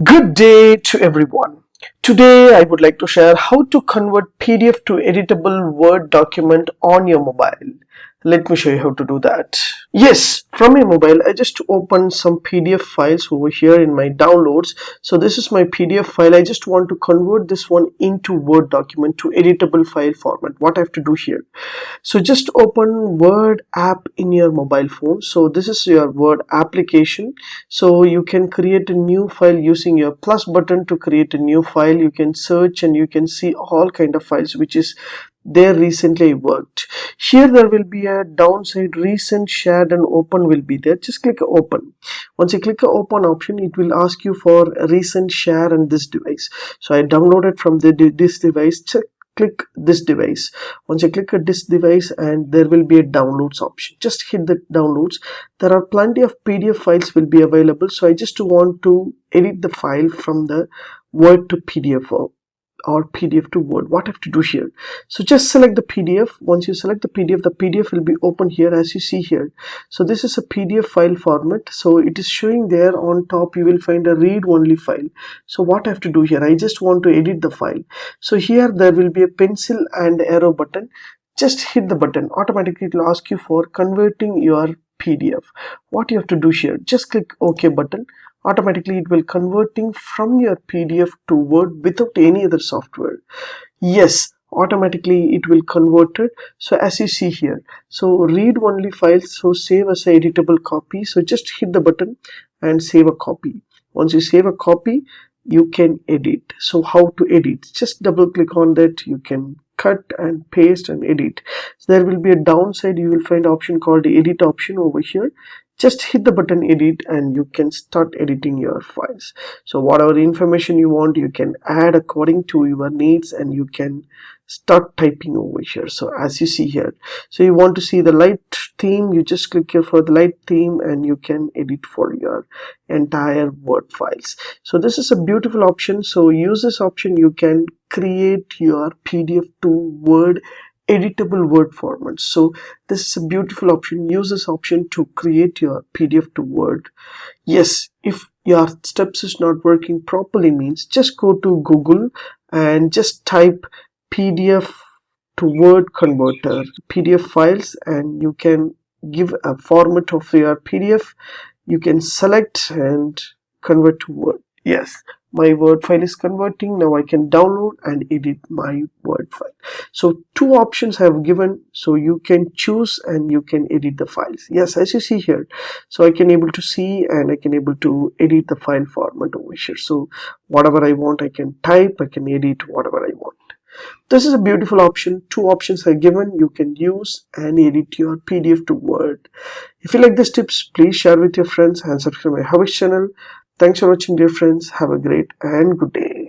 Good day to everyone. Today I would like to share how to convert PDF to editable Word document on your mobile. Let me show you how to do that. Yes, from your mobile I just opened some PDF files over here in my downloads. So this is my PDF file. I just want to convert this one into Word document to editable file format. What I have to do here? So just open Word app in your mobile phone. So this is your Word application. So you can create a new file using your plus button to create a new file. You can search and you can see all kind of files which is there recently worked. Here there will be a downside, recent, shared and open will be there. Just click open. Once you click the open option, it will ask you for recent, share and this device. So I downloaded from this device. Click this device. Once you click this device, and there will be a downloads option, just hit the downloads. There are plenty of PDF files will be available, so I just want to edit the file from the Word to PDF or PDF to Word. What I have to do here? So just select the PDF. Once you select the PDF will be open here as you see here. So this is a PDF file format. So it is showing there on top. You will find a read only file. So what I have to do here? I just want to edit the file. So here there will be a pencil and arrow button. Just hit the button. Automatically it will ask you for converting your PDF. What you have to do here? Just click OK button. Automatically it will converting from your PDF to Word without any other software. Yes, automatically it will convert it. So as you see here, so read only files, so save as a editable copy. So just hit the button and save a copy. Once you save a copy, you can edit. So how to edit? Just double click on that. You can cut and paste and edit. So there will be a downside. You will find option called the edit option over here. Just hit the button edit and you can start editing your files. So whatever information you want, you can add according to your needs and you can start typing over here. So as you see here, so you want to see the light theme, you just click here for the light theme and you can edit for your entire Word files. So this is a beautiful option. So use this option, you can create your PDF to Word editable Word format. So this is a beautiful option. Use this option to create your PDF to Word. Yes, if your steps is not working properly, means just go to Google and just type PDF to Word converter, PDF files, and you can give a format of your PDF. You can select and convert to Word. Yes, my Word file is converting. Now I can download and edit my Word file. So two options I have given, so you can choose and you can edit the files. Yes, as you see here, so I can able to see and I can able to edit the file format over here. So whatever I want, I can type, I can edit whatever I want. This is a beautiful option. Two options are given. You can use and edit your PDF to Word. If you like these tips, please share with your friends and subscribe my HowXT channel. Thanks for watching, dear friends. Have a great and good day.